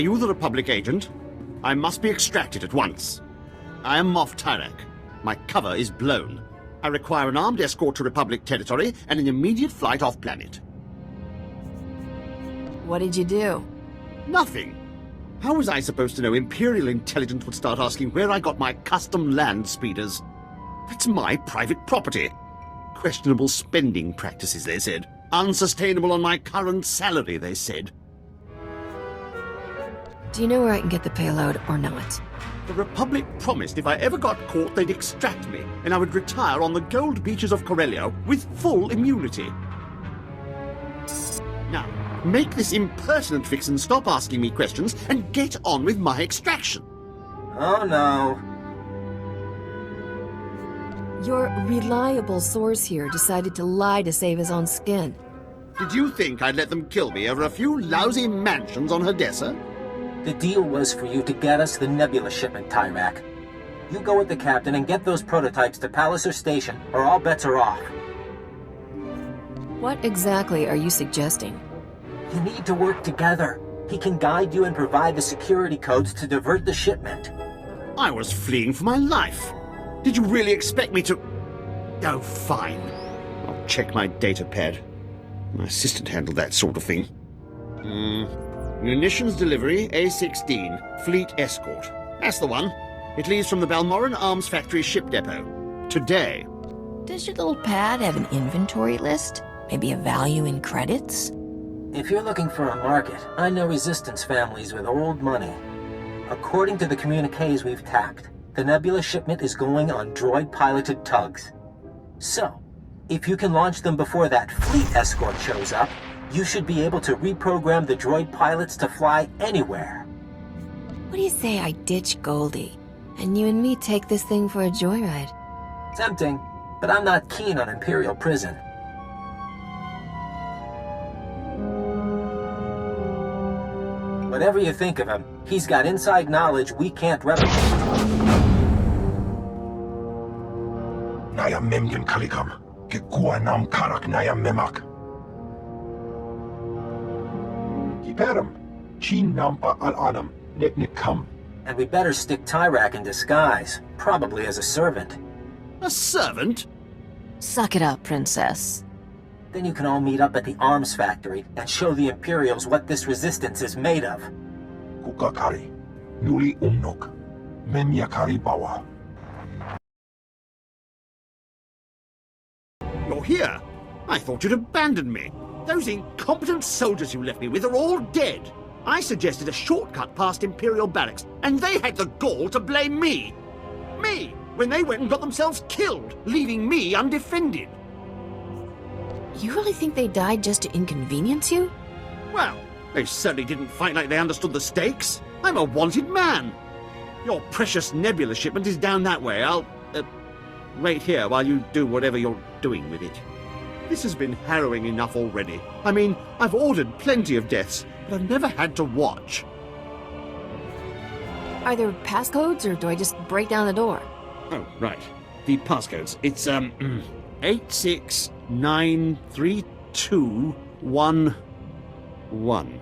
Are you the Republic agent? I must be extracted at once. I am Moff Tyrek. My cover is blown. I require an armed escort to Republic territory and an immediate flight off-planet. What did you do? Nothing. How was I supposed to know Imperial intelligence would start asking where I got my custom land speeders? That's my private property. Questionable spending practices, they said. Unsustainable on my current salary, they said. Do you know where I can get the payload or not? The Republic promised if I ever got caught, they'd extract me, and I would retire on the gold beaches of Corellia with full immunity. Now, make this impertinent vixen stop asking me questions and get on with my extraction. Oh no. Your reliable source here decided to lie to save his own skin. Did you think I'd let them kill me over a few lousy mansions on Hadessa? The deal was for you to get us the Nebula shipment, Tyrek. You go with the captain and get those prototypes to Palliser Station, or all bets are off. What exactly are you suggesting? You need to work together. He can guide you and provide the security codes to divert the shipment. I was fleeing for my life. Did you really expect me to... Oh, fine. I'll check my data pad. My assistant handled that sort of thing. Munitions delivery, A-16, Fleet Escort. That's the one. It leaves from the Balmoran Arms Factory ship depot. Today. Does your little pad have an inventory list? Maybe a value in credits? If you're looking for a market, I know resistance families with old money. According to the communiques we've tapped, the Nebula shipment is going on droid-piloted tugs. So, if you can launch them before that fleet escort shows up, you should be able to reprogram the droid pilots to fly anywhere. What do you say I ditch Goldie, and you and me take this thing for a joyride? Tempting, but I'm not keen on Imperial prison. Whatever you think of him, he's got inside knowledge we can't replicate. Naya memyan kalikam, kikuha nam karak naya memak. Kiperam, chin nampa al-anam, neknikam. And we better stick Tyrek in disguise, probably as a servant. A servant? Suck it up, princess. Then you can all meet up at the arms factory and show the Imperials what this resistance is made of. Kukakari, nuli umnok, memyakari bawa. You're here. I thought you'd abandoned me. Those incompetent soldiers you left me with are all dead. I suggested a shortcut past Imperial barracks, and they had the gall to blame me. Me, when they went and got themselves killed, leaving me undefended. You really think they died just to inconvenience you? Well, they certainly didn't fight like they understood the stakes. I'm a wanted man. Your precious Nebula shipment is down that way. I'll, wait here while you do whatever you're doing with it. This has been harrowing enough already. I mean, I've ordered plenty of deaths, but I've never had to watch. Are there passcodes, or do I just break down the door? Oh, right. The passcodes. It's, 8693211.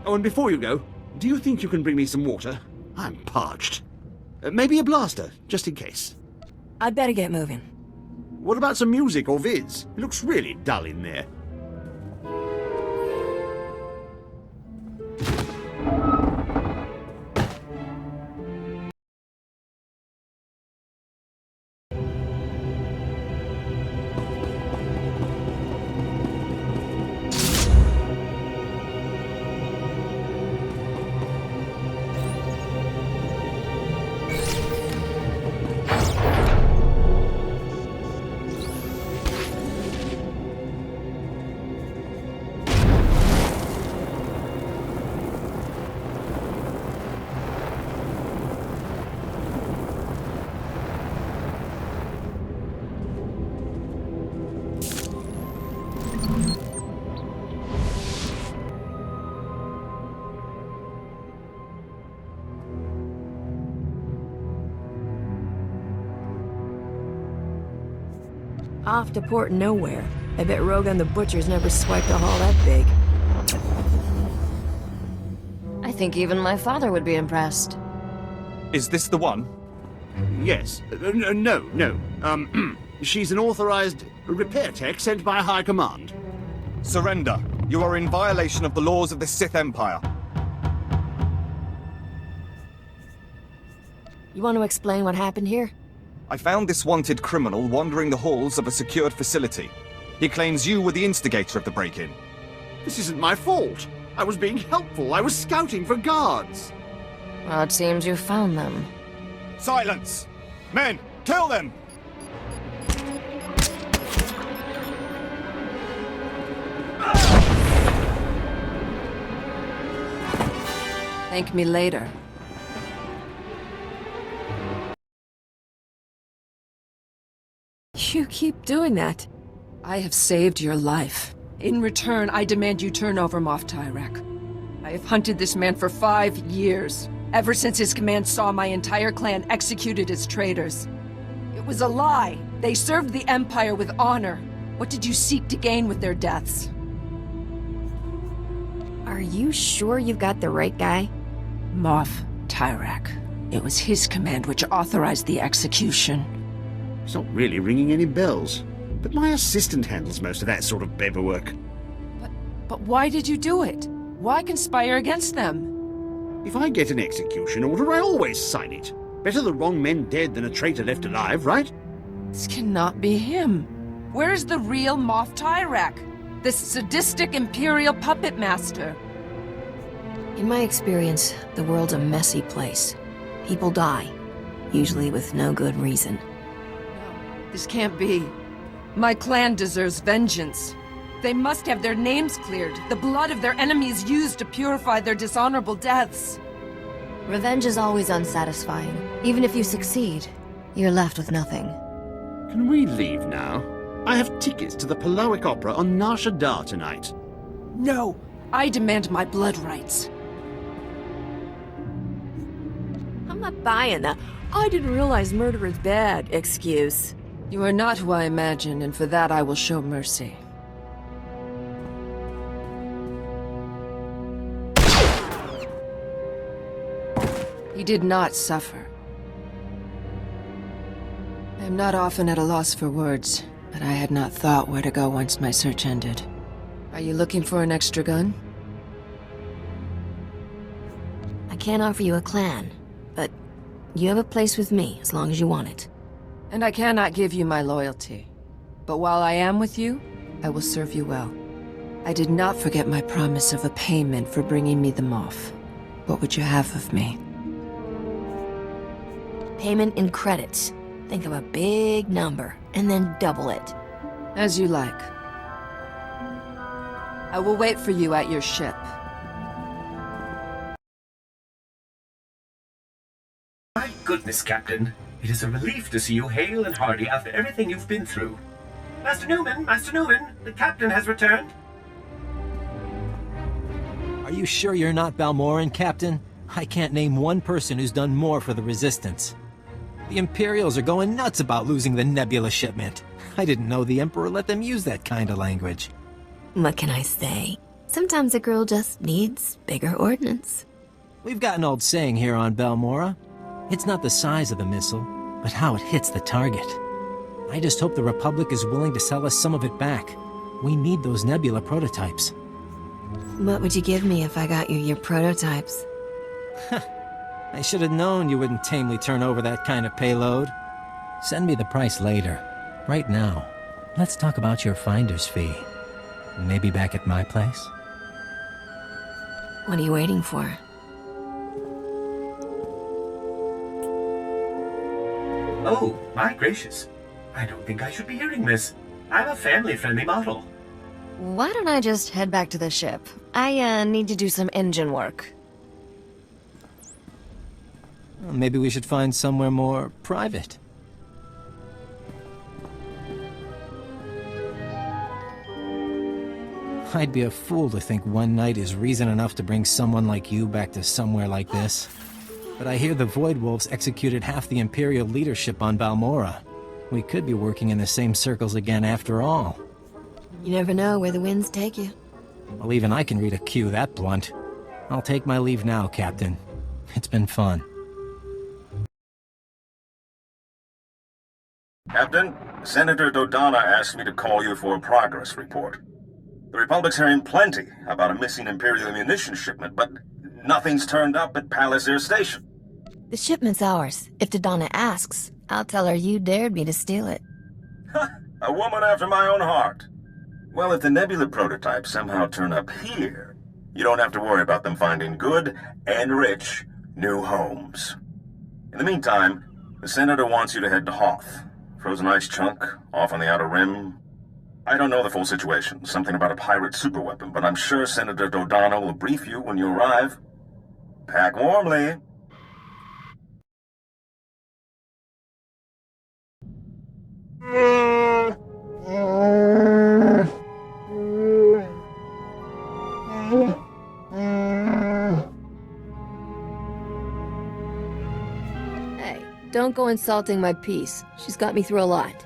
Oh, and before you go, do you think you can bring me some water? I'm parched. Maybe a blaster, just in case. I'd better get moving. What about some music or vids? It looks really dull in there. Off to Port Nowhere. I bet Rogan the Butcher's never swiped a haul that big. I think even my father would be impressed. Is this the one? Yes. No. She's an authorized repair tech sent by High Command. Surrender. You are in violation of the laws of the Sith Empire. You want to explain what happened here? I found this wanted criminal wandering the halls of a secured facility. He claims you were the instigator of the break-in. This isn't my fault. I was being helpful. I was scouting for guards. Well, it seems you found them. Silence! Men, kill them! Thank me later. You keep doing that. I have saved your life. In return, I demand you turn over Moff Tyrek. I have hunted this man for 5 years, ever since his command saw my entire clan executed as traitors. It was a lie. They served the Empire with honor. What did you seek to gain with their deaths? Are you sure you've got the right guy? Moff Tyrek. It was his command which authorized the execution. It's not really ringing any bells. But my assistant handles most of that sort of paperwork. But why did you do it? Why conspire against them? If I get an execution order, I always sign it. Better the wrong men dead than a traitor left alive, right? This cannot be him. Where is the real Moff Tyrek? This sadistic Imperial puppet master? In my experience, the world's a messy place. People die, usually with no good reason. No, this can't be. My clan deserves vengeance. They must have their names cleared, the blood of their enemies used to purify their dishonorable deaths. Revenge is always unsatisfying. Even if you succeed, you're left with nothing. Can we leave now? I have tickets to the Paloic Opera on Nar Shaddaa tonight. No! I demand my blood rights. I'm not buying that. I didn't realize murder is bad excuse. You are not who I imagine, and for that I will show mercy. He did not suffer. I am not often at a loss for words, but I had not thought where to go once my search ended. Are you looking for an extra gun? I can't offer you a clan, but you have a place with me as long as you want it. And I cannot give you my loyalty. But while I am with you, I will serve you well. I did not forget my promise of a payment for bringing me the Moff. What would you have of me? Payment in credits. Think of a big number, and then double it. As you like. I will wait for you at your ship. My goodness, Captain. It is a relief to see you hale and hearty after everything you've been through. Master Newman, the Captain has returned. Are you sure you're not Balmoran, Captain? I can't name one person who's done more for the Resistance. The Imperials are going nuts about losing the Nebula shipment. I didn't know the Emperor let them use that kind of language. What can I say? Sometimes a girl just needs bigger ordnance. We've got an old saying here on Balmora. It's not the size of the missile, but how it hits the target. I just hope the Republic is willing to sell us some of it back. We need those Nebula prototypes. What would you give me if I got you your prototypes? I should have known you wouldn't tamely turn over that kind of payload. Send me the price later. Right now, let's talk about your finder's fee. Maybe back at my place? What are you waiting for? Oh, my gracious. I don't think I should be hearing this. I'm a family-friendly model. Why don't I just head back to the ship? I, need to do some engine work. Well, maybe we should find somewhere more private. I'd be a fool to think one night is reason enough to bring someone like you back to somewhere like this. But I hear the Void Wolves executed half the Imperial leadership on Balmora. We could be working in the same circles again after all. You never know where the winds take you. Well, even I can read a cue that blunt. I'll take my leave now, Captain. It's been fun. Captain, Senator Dodonna asked me to call you for a progress report. The Republic's hearing plenty about a missing Imperial ammunition shipment, but nothing's turned up at Palace Air Station. The shipment's ours. If Dodonna asks, I'll tell her you dared me to steal it. A woman after my own heart. Well, if the Nebula prototypes somehow turn up here, you don't have to worry about them finding good and rich new homes. In the meantime, the Senator wants you to head to Hoth. Frozen ice chunk, off on the outer rim. I don't know the full situation, something about a pirate superweapon, but I'm sure Senator Dodonna will brief you when you arrive. Pack warmly. Hey, don't go insulting my peace. She's got me through a lot.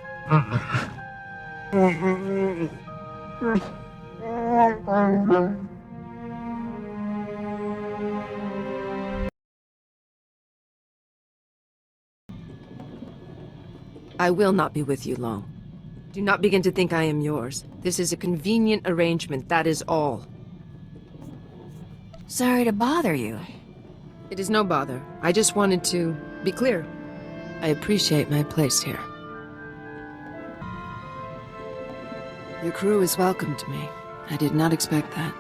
I will not be with you long. Do not begin to think I am yours. This is a convenient arrangement, that is all. Sorry to bother you. It is no bother. I just wanted to be clear. I appreciate my place here. Your crew is welcome to me. I did not expect that.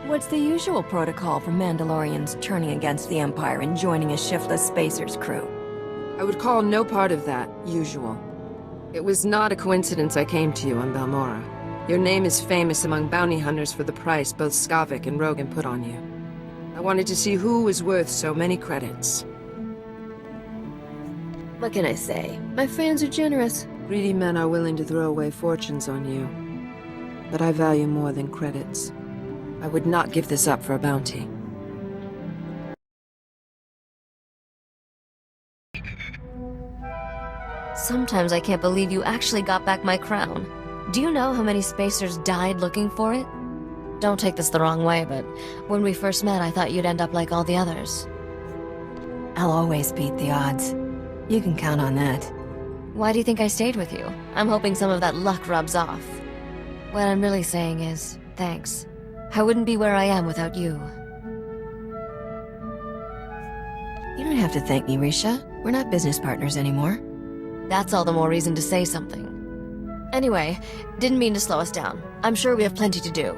What's the usual protocol for Mandalorians turning against the Empire and joining a shiftless spacer's crew? I would call no part of that usual. It was not a coincidence I came to you on Balmora. Your name is famous among bounty hunters for the price both Skavik and Rogan put on you. I wanted to see who was worth so many credits. What can I say? My fans are generous. Greedy men are willing to throw away fortunes on you. But I value more than credits. I would not give this up for a bounty. Sometimes I can't believe you actually got back my crown. Do you know how many spacers died looking for it? Don't take this the wrong way, but when we first met, I thought you'd end up like all the others. I'll always beat the odds. You can count on that. Why do you think I stayed with you? I'm hoping some of that luck rubs off. What I'm really saying is, thanks. I wouldn't be where I am without you. You don't have to thank me, Risha. We're not business partners anymore. That's all the more reason to say something. Anyway, didn't mean to slow us down. I'm sure we have plenty to do.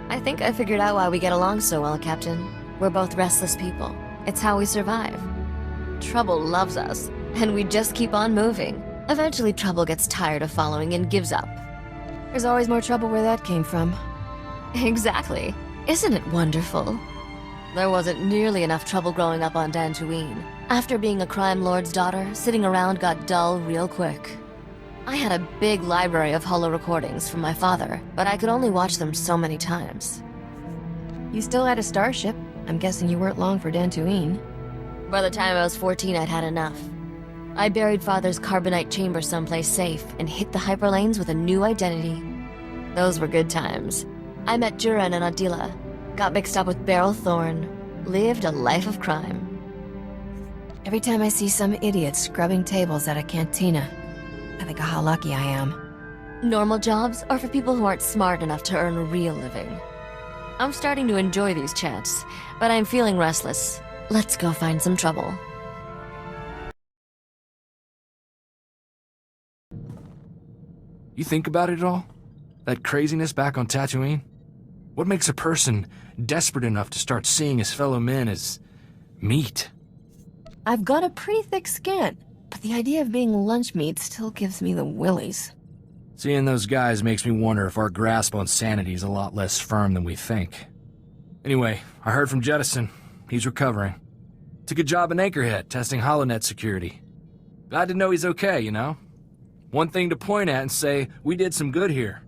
I think I figured out why we get along so well, Captain. We're both restless people. It's how we survive. Trouble loves us, and we just keep on moving. Eventually, Trouble gets tired of following and gives up. There's always more trouble where that came from. Exactly. Isn't it wonderful? There wasn't nearly enough trouble growing up on Dantooine. After being a crime lord's daughter, sitting around got dull real quick. I had a big library of holo recordings from my father, but I could only watch them so many times. You still had a starship. I'm guessing you weren't long for Dantooine. By the time I was 14, I'd had enough. I buried Father's carbonite chamber someplace safe and hit the hyperlanes with a new identity. Those were good times. I met Juran and Adila, got mixed up with Beryl Thorne, lived a life of crime. Every time I see some idiot scrubbing tables at a cantina, I think of how lucky I am. Normal jobs are for people who aren't smart enough to earn a real living. I'm starting to enjoy these chats, but I'm feeling restless. Let's go find some trouble. You think about it at all? That craziness back on Tatooine? What makes a person desperate enough to start seeing his fellow men as meat? I've got a pretty thick skin, but the idea of being lunch meat still gives me the willies. Seeing those guys makes me wonder if our grasp on sanity is a lot less firm than we think. Anyway, I heard from Jettison. He's recovering. Took a job in Anchorhead, testing HoloNet security. Glad to know he's okay, you know? One thing to point at and say, we did some good here.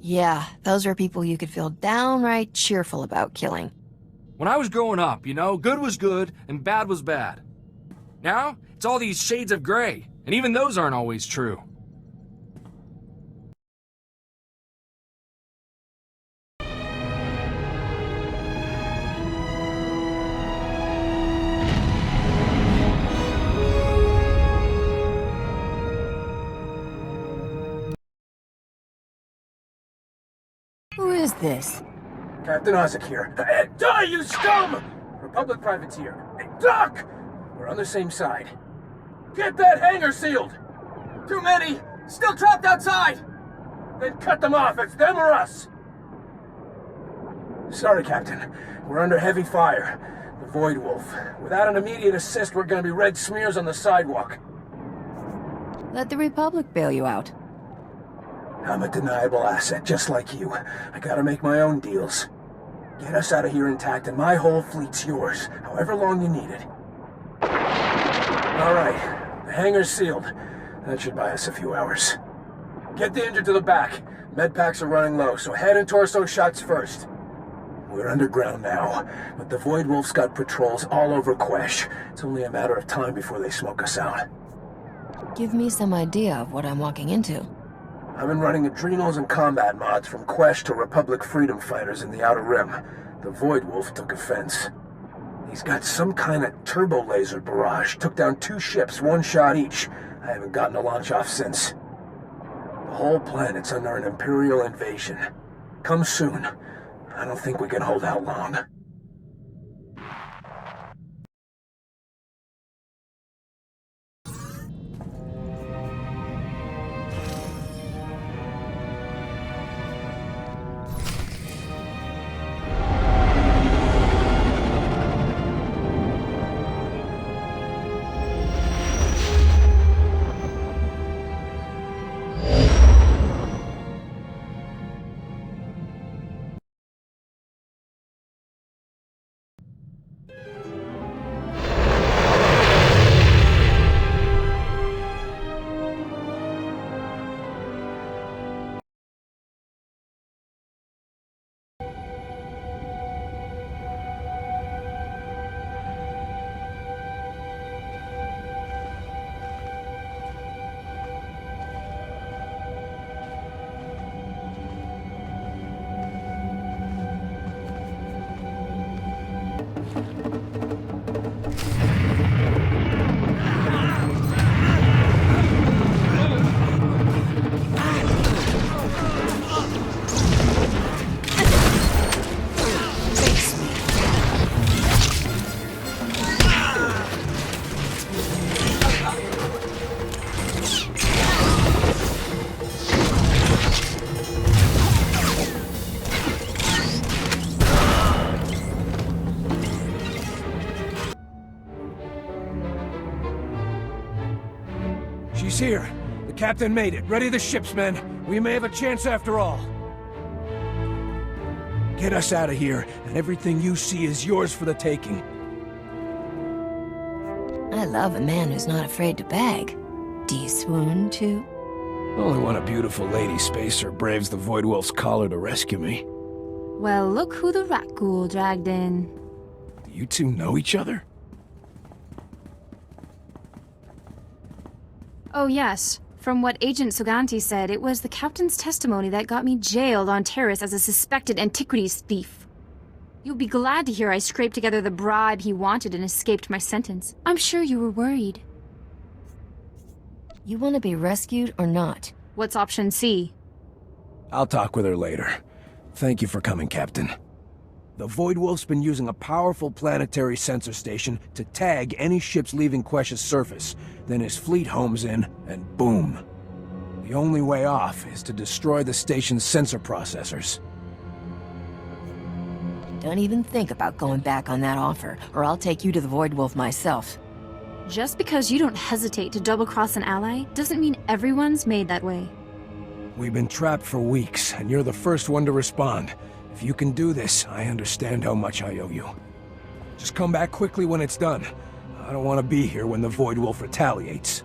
Yeah, those were people you could feel downright cheerful about killing. When I was growing up, you know, good was good and bad was bad. Now, it's all these shades of gray, and even those aren't always true. this? Captain Isaac here. Die, you scum! Republic privateer. Hey, Doc! We're on the same side. Get that hangar sealed! Too many! Still trapped outside! Then cut them off, it's them or us! Sorry, Captain. We're under heavy fire. The Void Wolf. Without an immediate assist, we're gonna be red smears on the sidewalk. Let the Republic bail you out. I'm a deniable asset, just like you. I gotta make my own deals. Get us out of here intact, and my whole fleet's yours, however long you need it. All right, the hangar's sealed. That should buy us a few hours. Get the injured to the back. Med packs are running low, so head and torso shots first. We're underground now, but the Void Wolf's got patrols all over Quesh. It's only a matter of time before they smoke us out. Give me some idea of what I'm walking into. I've been running adrenals and combat mods from Quesh to Republic freedom fighters in the Outer Rim. The Void Wolf took offense. He's got some kind of turbo laser barrage. Took down 2 ships, 1 shot each. I haven't gotten a launch off since. The whole planet's under an Imperial invasion. Come soon. I don't think we can hold out long. She's here. The captain made it. Ready the ships, men. We may have a chance after all. Get us out of here, and everything you see is yours for the taking. I love a man who's not afraid to beg. Do you swoon, too? Only when a beautiful lady spacer braves the Void Wolf's collar to rescue me. Well, look who the rat ghoul dragged in. Do you two know each other? Oh, yes. From what Agent Suganti said, it was the captain's testimony that got me jailed on Terrace as a suspected antiquities thief. You'll be glad to hear I scraped together the bribe he wanted and escaped my sentence. I'm sure you were worried. You want to be rescued or not? What's option C? I'll talk with her later. Thank you for coming, Captain. The Void Wolf's been using a powerful planetary sensor station to tag any ships leaving Quesh's surface. Then his fleet homes in, and boom. The only way off is to destroy the station's sensor processors. Don't even think about going back on that offer, or I'll take you to the Void Wolf myself. Just because you don't hesitate to double-cross an ally doesn't mean everyone's made that way. We've been trapped for weeks, and you're the first one to respond. If you can do this, I understand how much I owe you. Just come back quickly when it's done. I don't want to be here when the Void Wolf retaliates.